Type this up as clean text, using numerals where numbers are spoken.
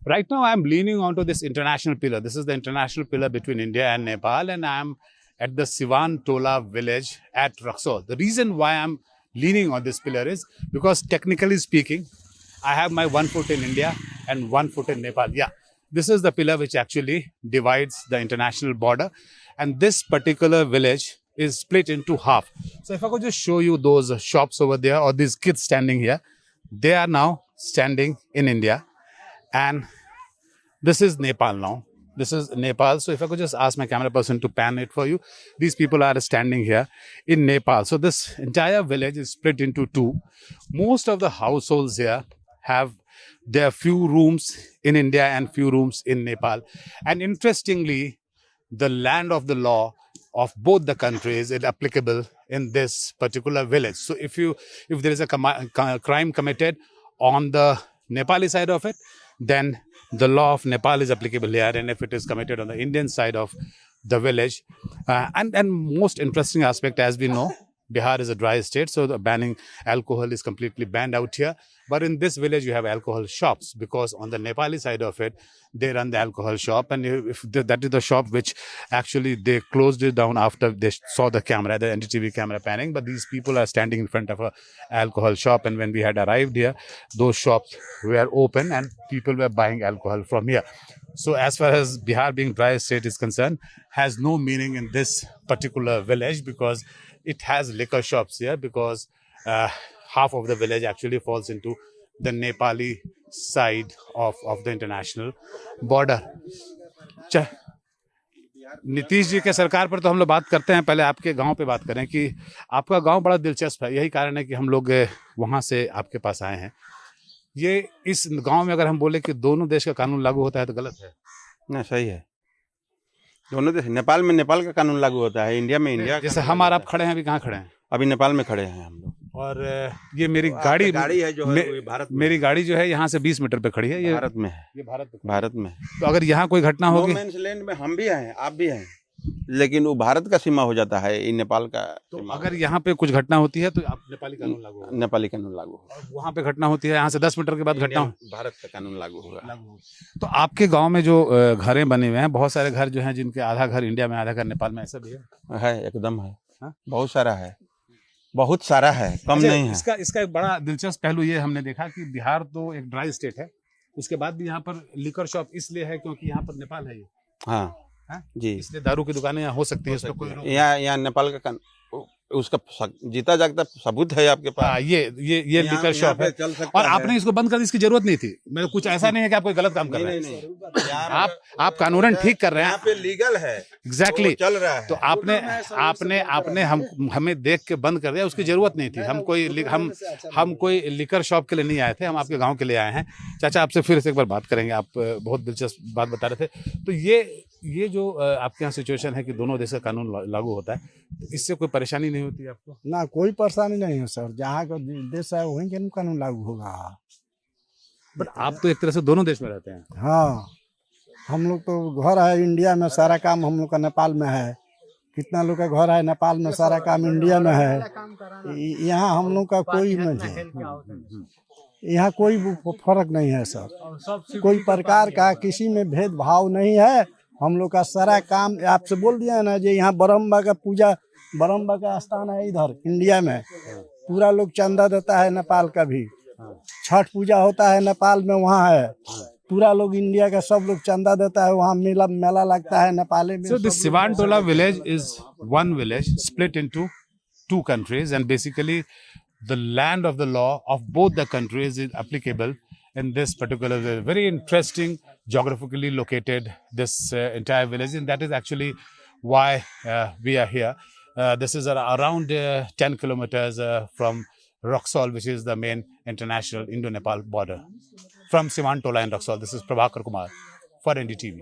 Right now, I'm leaning onto this international pillar. This is the international pillar between India and Nepal, and I'm at the Sivan Tola village at Raxaul. The reason why I'm leaning on this pillar is because, technically speaking, I have my one foot in India and one foot in Nepal. Yeah, this is the pillar which actually divides the international border, and this particular village is split into half. So, if I could just show you those shops over there or these kids standing here, they are now standing in India, and this is Nepal now. This is Nepal. So if I could just ask my camera person to pan it for you. These people are standing here in Nepal. So this entire village is split into two. Most of the households here have their few rooms in India and few rooms in Nepal. And interestingly, the land of the law of both the countries is applicable in this particular village. So if there is a crime committed on the Nepali side of it, then the law of Nepal is applicable here, and if it is committed on the Indian side of the village, and most interesting aspect, as we know, Bihar is a dry state, so the banning alcohol is completely banned out here. But in this village, you have alcohol shops, because on the Nepali side of it, they run the alcohol shop, and that is the shop which actually they closed it down after they saw the camera, the NDTV camera panning. But these people are standing in front of a alcohol shop, and when we had arrived here, those shops were open and people were buying alcohol from here. So as far as Bihar being dry state is concerned, has no meaning in this particular village, because it has liquor shops here, because half of the village actually falls into the Nepali side of the international border. Nitish ji के सरकार पर तो हम लोग बात करते हैं, पहले आपके गांव पे बात करें कि आपका गांव बड़ा दिलचस्प है। यही कारण है कि हम लोग वहां से आपके पास आए हैं। ये इस गांव में अगर हम बोले कि दोनों देश का कानून लागू होता है तो गलत है ना? सही है। दोनों देश, नेपाल में नेपाल का कानून लागू होता है, इंडिया में इंडिया। जैसे हम और आप खड़े हैं, अभी कहाँ खड़े हैं? अभी नेपाल में खड़े हैं हम लोग। और ये मेरी गाड़ी है जो है भारत में। मेरी गाड़ी जो है यहाँ से 20 मीटर पे खड़ी है। ये भारत में है। ये भारत में। तो अगर यहाँ कोई घटना होगी, नो मैंस लैंड में हम भी हैं, आप भी हैं, लेकिन वो भारत का सीमा हो जाता है, ये नेपाल का। तो अगर यहाँ पे कुछ घटना होती है तो आप नेपाली कानून लागू होगा। नेपाली कानून लागू होगा। वहाँ पे घटना होती है, यहाँ से 10 मीटर के बाद घटना, भारत का कानून लागू होगा। तो आपके गांव में जो घरें बने हुए हैं, बहुत सारे घर जो हैं जिनके आधा घर इंडिया में आधा घर नेपाल में, ऐसा भी है? एकदम है। बहुत सारा है, बहुत सारा है, कम नहीं है। इसका एक बड़ा दिलचस्प पहलू ये हमने देखा कि बिहार तो एक ड्राई स्टेट है, उसके बाद भी यहाँ पर लिकर शॉप इसलिए है क्योंकि यहाँ पर नेपाल है। ये हाँ जी, इसलिए दारू की दुकानें यहाँ हो सकती है, इसमें कोई यहाँ नेपाल का उसका जीता जागता सबूत है आपके पास। ये लिकर शॉप है, और आपने इसको बंद कर दी, इसकी जरूरत नहीं थी। मेरे कुछ ऐसा नहीं है कि आप कोई गलत काम कर रहे हैं। आप कानूनन ठीक कर रहे हैं, यहाँ पे लीगल है, एग्जैक्टली चल रहा है। तो आपने हमें देख के बंद कर दिया, उसकी जरूरत नहीं थी। हम कोई लिकर शॉप के लिए नहीं आए थे, हम आपके गाँव के लिए आए हैं। चाचा, आपसे फिर से एक बार बात करेंगे, आप बहुत दिलचस्प बात बता रहे थे। तो ये जो आपके यहाँ सिचुएशन है कि दोनों देश का कानून लागू होता है, इससे कोई परेशानी नहीं होती आपको? ना, कोई परेशानी नहीं है सर, जहाँ का देश है वहीं के कानून लागू होगा। बट आप तो एक तरह से दोनों देश में रहते हैं। हाँ, हम लोग तो घर है इंडिया में, सारा काम हम लोग का नेपाल में है। कितना लोग का घर है नेपाल में, सारा काम इंडिया में है। यहाँ हम लोग का कोई नहीं, यहाँ कोई फर्क नहीं है सर, कोई प्रकार का किसी में भेदभाव नहीं है। हम लोग का सारा काम आपसे बोल दिया ना, जो यहाँ ब्रह्मा का पूजा, ब्रह्मा का स्थान है इधर इंडिया में, पूरा लोग चंदा देता है। नेपाल का भी छठ पूजा होता है नेपाल में, वहाँ है पूरा लोग इंडिया का सब लोग चंदा देता है, वहाँ मेला लगता है नेपाली में। So this Sivan Tola village is one village split into two countries, and basically the land of the law of both the countries is applicable in this particular very interesting, geographically located this entire village, and that is actually why we are here. This is around 10 kilometers from Raxaul, which is the main international Indo-Nepal border. From Sivan Tola and Raxaul, this is Prabhakar Kumar for NDTV.